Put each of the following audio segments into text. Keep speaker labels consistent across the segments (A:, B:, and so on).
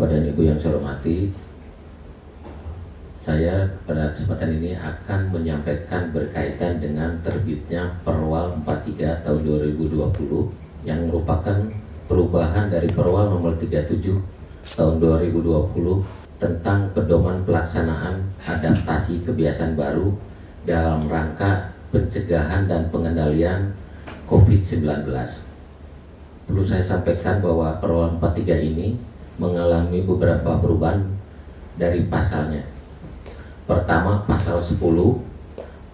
A: Bapak dan Ibu yang saya hormati, saya pada kesempatan ini akan menyampaikan berkaitan dengan terbitnya Perwal 43 tahun 2020 yang merupakan perubahan dari Perwal nomor 37 tahun 2020 tentang pedoman pelaksanaan adaptasi kebiasaan baru dalam rangka pencegahan dan pengendalian COVID-19. Perlu saya sampaikan bahwa Perwal 43 ini mengalami beberapa perubahan dari pasalnya. Pertama, pasal 10,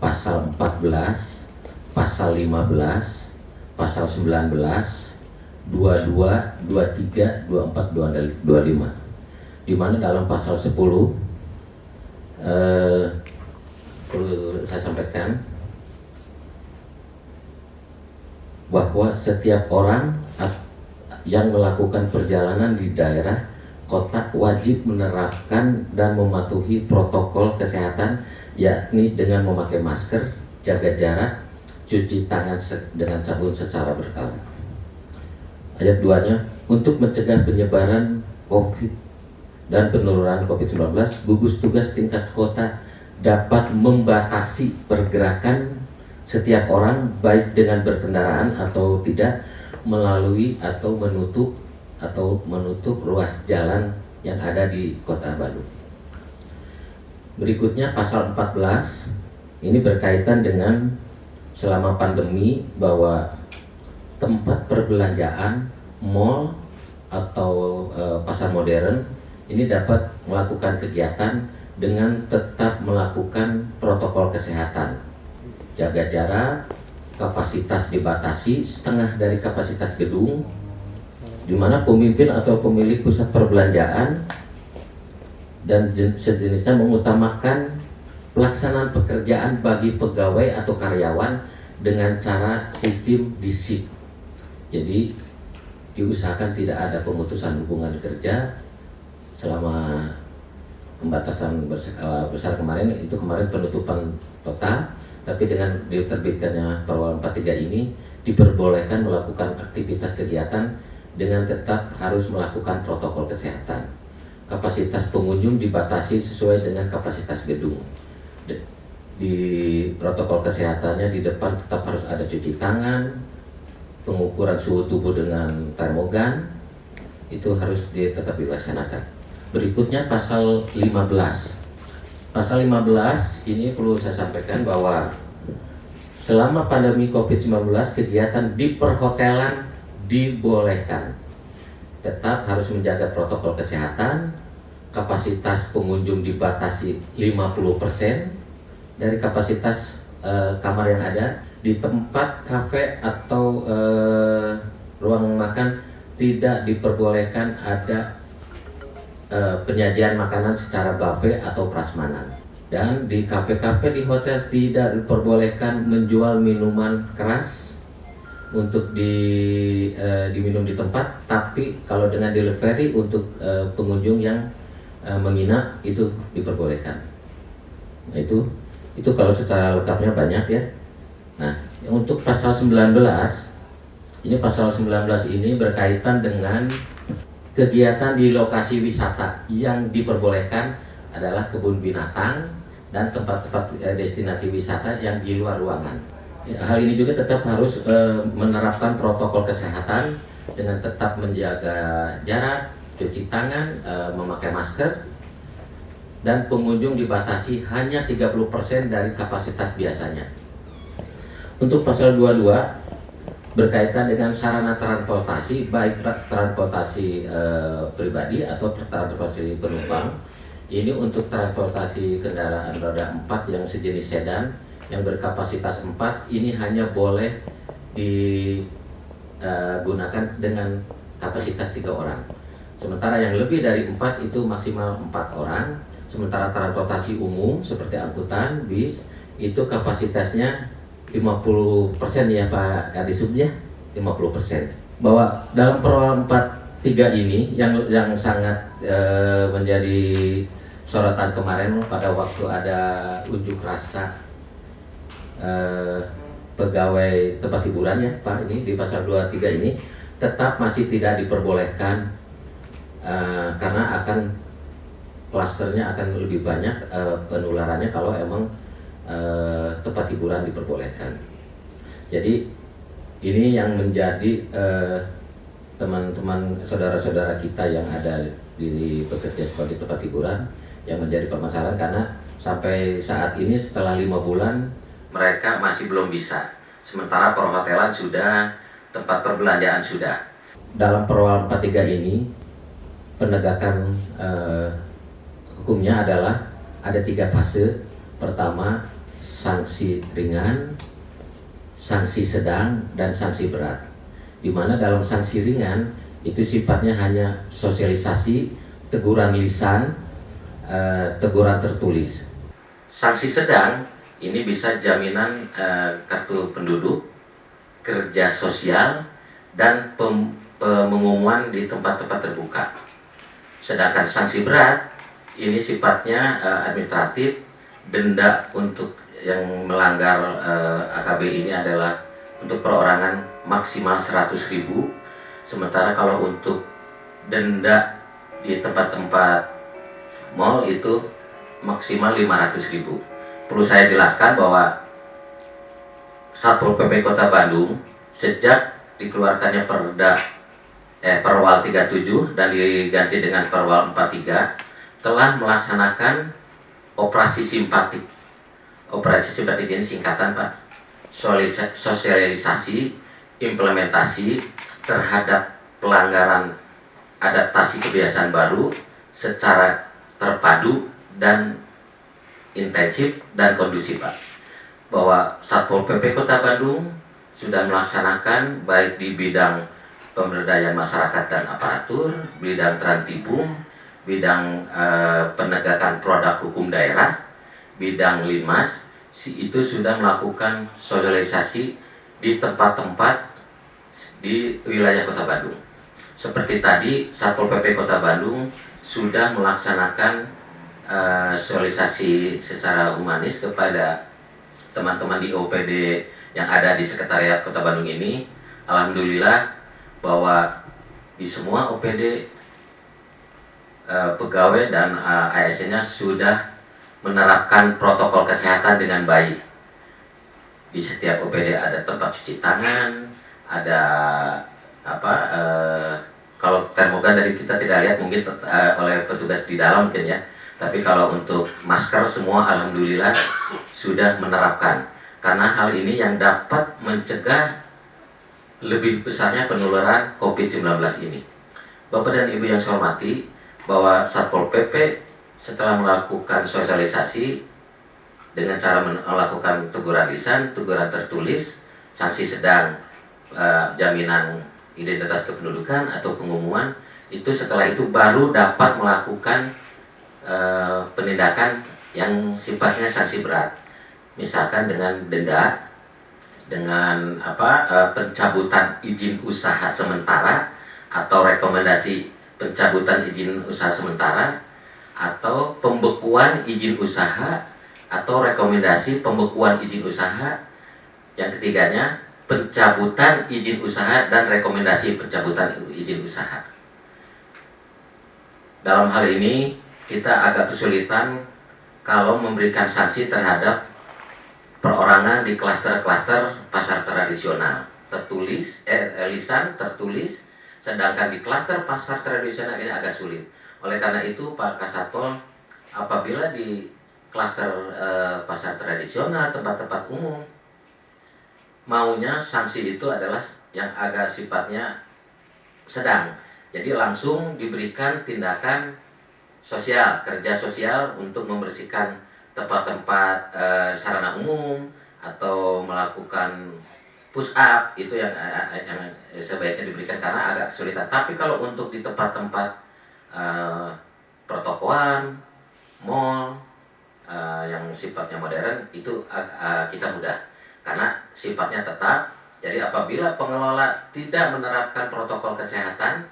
A: pasal 14, pasal 15, pasal 19, 22, 23, 24, 25. Di mana dalam pasal 10 perlu saya sampaikan bahwa setiap orang yang melakukan perjalanan di daerah kota wajib menerapkan dan mematuhi protokol kesehatan, yakni dengan memakai masker, jaga jarak, cuci tangan dengan sabun secara berkala. Ayat 2-nya, untuk mencegah penyebaran COVID dan penurunan COVID-19, gugus tugas tingkat kota dapat membatasi pergerakan setiap orang baik dengan berkendaraan atau tidak, melalui atau menutup ruas jalan yang ada di Kota Bandung. Berikutnya pasal 14 ini berkaitan dengan selama pandemi bahwa tempat perbelanjaan, mal atau pasar modern ini dapat melakukan kegiatan dengan tetap melakukan protokol kesehatan, jaga jarak, kapasitas dibatasi setengah dari kapasitas gedung, di mana pemimpin atau pemilik pusat perbelanjaan dan sejenisnya mengutamakan pelaksanaan pekerjaan bagi pegawai atau karyawan dengan cara sistem di-shift. Jadi diusahakan tidak ada pemutusan hubungan kerja selama pembatasan berskala besar kemarin. Itu kemarin penutupan total, tapi dengan diterbitkannya Perwal 43 ini diperbolehkan melakukan aktivitas kegiatan dengan tetap harus melakukan protokol kesehatan. Kapasitas pengunjung dibatasi sesuai dengan kapasitas gedung. Di protokol kesehatannya di depan tetap harus ada cuci tangan, pengukuran suhu tubuh dengan termogan, itu harus tetap dilaksanakan. Berikutnya pasal 15. Pasal 15 ini perlu saya sampaikan bahwa selama pandemi COVID-19 kegiatan di perhotelan dibolehkan. Tetap harus menjaga protokol kesehatan, kapasitas pengunjung dibatasi 50% dari kapasitas kamar yang ada. Di tempat kafe atau ruang makan tidak diperbolehkan ada penyajian makanan secara buffet atau prasmanan. Dan di kafe-kafe di hotel tidak diperbolehkan menjual minuman keras untuk diminum di tempat, tapi kalau dengan delivery untuk pengunjung yang menginap itu diperbolehkan. Nah, itu kalau secara lengkapnya banyak ya. Nah, untuk pasal 19 ini pasal 19 ini berkaitan dengan kegiatan di lokasi wisata. Yang diperbolehkan adalah kebun binatang dan tempat-tempat destinasi wisata yang di luar ruangan. Hal ini juga tetap harus menerapkan protokol kesehatan dengan tetap menjaga jarak, cuci tangan, memakai masker, dan pengunjung dibatasi hanya 30% dari kapasitas biasanya. Untuk pasal 22 berkaitan dengan sarana transportasi, baik transportasi pribadi atau transportasi penumpang. Ini untuk transportasi kendaraan roda 4 yang sejenis sedan yang berkapasitas 4 ini hanya boleh digunakan dengan kapasitas 3 orang. Sementara yang lebih dari 4 itu maksimal 4 orang. Sementara transportasi umum seperti angkutan, bis itu kapasitasnya 50% ya Pak Kadisub ya, 50%. Bahwa dalam Perwal 43 ini yang sangat menjadi sorotan kemarin pada waktu ada unjuk rasa pegawai tempat hiburan ya Pak, ini di pasal 23 ini tetap masih tidak diperbolehkan karena akan klasternya akan lebih banyak penularannya kalau emang tempat hiburan diperbolehkan. Jadi ini yang menjadi teman-teman saudara-saudara kita yang ada di bekerja sebagai tempat hiburan yang menjadi permasalahan, karena sampai saat ini setelah 5 bulan mereka masih belum bisa, sementara perhotelan sudah, tempat perbelanjaan sudah. Dalam Perwal 43 ini penegakan hukumnya adalah ada 3 fase. Pertama, sanksi ringan, sanksi sedang, dan sanksi berat. Di mana dalam sanksi ringan itu sifatnya hanya sosialisasi, teguran lisan, teguran tertulis. Sanksi sedang ini bisa jaminan kartu penduduk, kerja sosial, dan pengumuman di tempat-tempat terbuka. Sedangkan sanksi berat ini sifatnya administratif, denda untuk yang melanggar AKB ini adalah untuk perorangan maksimal 100.000, sementara kalau untuk denda di tempat-tempat mal itu maksimal 500.000. Perlu saya jelaskan bahwa Satpol PP Kota Bandung sejak dikeluarkannya Perwal 37 dan diganti dengan Perwal 43 telah melaksanakan operasi simpatik. Operasi simpatik ini singkatan, Pak. Sosialisasi implementasi terhadap pelanggaran adaptasi kebiasaan baru secara terpadu dan intensif dan kondusif, Pak. Bahwa Satpol PP Kota Bandung sudah melaksanakan baik di bidang pemberdayaan masyarakat dan aparatur, bidang Trantibum, bidang penegakan produk hukum daerah, bidang Linmas, itu sudah melakukan sosialisasi di tempat-tempat di wilayah Kota Bandung. Seperti tadi, Satpol PP Kota Bandung sudah melaksanakan sosialisasi secara humanis kepada teman-teman di OPD yang ada di Sekretariat Kota Bandung ini. Alhamdulillah bahwa di semua OPD pegawai dan ASN-nya sudah menerapkan protokol kesehatan dengan baik. Di setiap OPD ada tempat cuci tangan, ada kalau termogan dari kita tidak lihat mungkin oleh petugas di dalam mungkin ya. Tapi kalau untuk masker semua alhamdulillah sudah menerapkan. Karena hal ini yang dapat mencegah lebih besarnya penularan COVID-19 ini. Bapak dan Ibu yang saya hormati, bahwa Satpol PP setelah melakukan sosialisasi dengan cara melakukan teguran lisan, teguran tertulis, sanksi sedang, jaminan identitas kependudukan atau pengumuman, itu setelah itu baru dapat melakukan penindakan yang sifatnya sanksi berat. Misalkan dengan denda, dengan pencabutan izin usaha sementara atau rekomendasi pencabutan izin usaha sementara atau pembekuan izin usaha atau rekomendasi pembekuan izin usaha. Yang ketiganya pencabutan izin usaha dan rekomendasi pencabutan izin usaha. Dalam hal ini kita agak kesulitan kalau memberikan sanksi terhadap perorangan di klaster-klaster pasar tradisional, lisan tertulis, sedangkan di klaster pasar tradisional ini agak sulit. Oleh karena itu Pak Kasatpol, apabila di klaster pasar tradisional, tempat-tempat umum, maunya sanksi itu adalah yang agak sifatnya sedang. Jadi langsung diberikan tindakan sosial, kerja sosial untuk membersihkan tempat-tempat sarana umum atau melakukan push up, itu yang sebaiknya diberikan karena agak kesulitan. Tapi kalau untuk di tempat-tempat pertokoan, mall yang sifatnya modern itu kita mudah karena sifatnya tetap. Jadi apabila pengelola tidak menerapkan protokol kesehatan,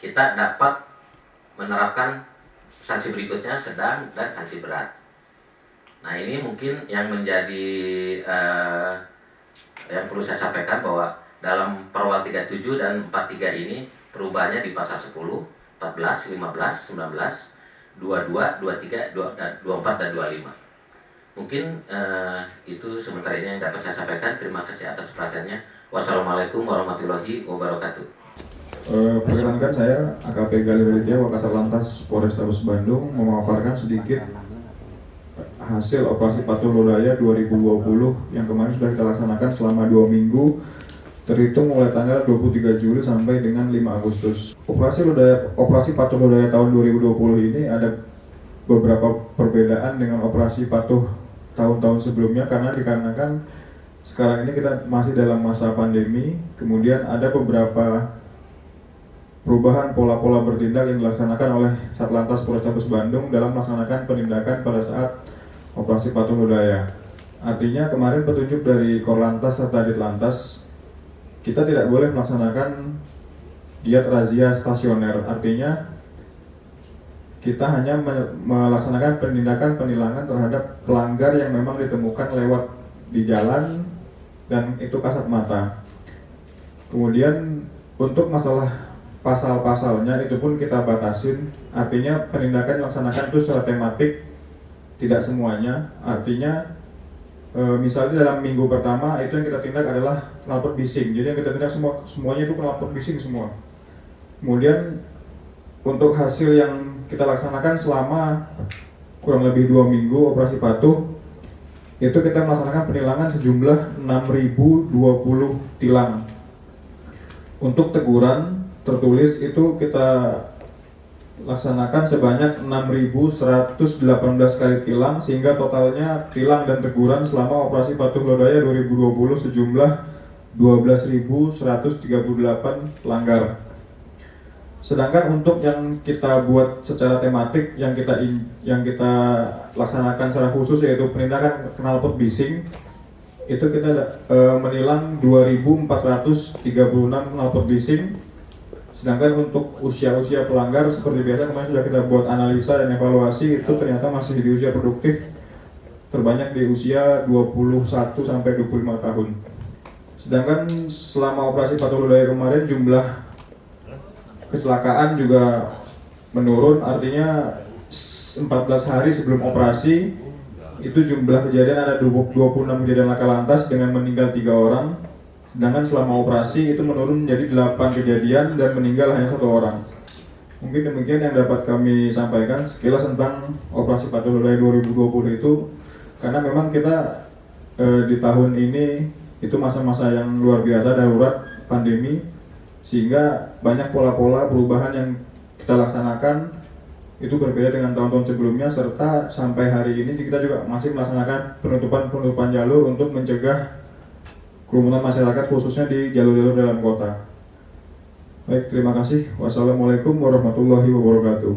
A: kita dapat menerapkan sanksi berikutnya sedang dan sanksi berat. Nah ini mungkin yang menjadi yang perlu saya sampaikan bahwa dalam Perwal 37 dan 43 ini perubahannya di pasal 10 14, 15, 19, 22, 23, 24, dan 25. Mungkin itu sementara ini yang dapat saya sampaikan. Terima kasih atas perhatiannya. Wassalamualaikum warahmatullahi wabarakatuh.
B: Perkenankan saya AKP Galih Raditya, Wakasar Lantas Polrestabes Bandung, memaparkan sedikit hasil operasi Patuh Lodaya 2020 yang kemarin sudah kita laksanakan selama 2 minggu, terhitung mulai tanggal 23 Juli sampai dengan 5 Agustus. Operasi Patuh Lodaya tahun 2020 ini ada beberapa perbedaan dengan operasi patuh tahun-tahun sebelumnya dikarenakan sekarang ini kita masih dalam masa pandemi, kemudian ada beberapa perubahan pola-pola bertindak yang dilaksanakan oleh Satlantas Polrestabes Bandung dalam melaksanakan penindakan pada saat operasi Patuh Lodaya. Artinya kemarin petunjuk dari Korlantas serta Ditlantas, kita tidak boleh melaksanakan giat razia stasioner. Artinya kita hanya melaksanakan penindakan penilangan terhadap pelanggar yang memang ditemukan lewat di jalan dan itu kasat mata. Kemudian untuk masalah pasal-pasalnya itu pun kita batasin, artinya penindakan dilaksanakan itu secara tematik, tidak semuanya. Artinya misalnya dalam minggu pertama itu yang kita tindak adalah knalpot bising, jadi yang kita tindak semuanya itu knalpot bising semua. Kemudian untuk hasil yang kita laksanakan selama kurang lebih 2 minggu operasi patuh, itu kita melaksanakan penilangan sejumlah 6.020 tilang. Untuk teguran tertulis itu kita laksanakan sebanyak 6.118 kali tilang, sehingga totalnya tilang dan teguran selama operasi Patuh Lodaya 2020 sejumlah 12.138 pelanggar. Sedangkan untuk yang kita buat secara tematik, yang kita laksanakan secara khusus yaitu penindakan knalpot bising, itu kita menilang 2.436 knalpot bising. Sedangkan untuk usia pelanggar seperti biasa kemarin sudah kita buat analisa dan evaluasi, itu ternyata masih di usia produktif, terbanyak di usia 21 sampai 25 tahun. Sedangkan selama operasi Patuh Lodaya kemarin jumlah kecelakaan juga menurun, artinya 14 hari sebelum operasi itu jumlah kejadian ada 26 kejadian laka lantas dengan meninggal 3 orang. Sedangkan selama operasi itu menurun menjadi 8 kejadian dan meninggal hanya 1 orang. Mungkin demikian yang dapat kami sampaikan sekilas tentang operasi Patuh Lodaya 2020 itu, karena memang kita di tahun ini itu masa-masa yang luar biasa, darurat pandemi, sehingga banyak pola-pola perubahan yang kita laksanakan itu berbeda dengan tahun-tahun sebelumnya, serta sampai hari ini kita juga masih melaksanakan penutupan jalur untuk mencegah kerumunan masyarakat khususnya di jalur-jalur dalam kota. Baik, terima kasih. Wassalamualaikum warahmatullahi wabarakatuh.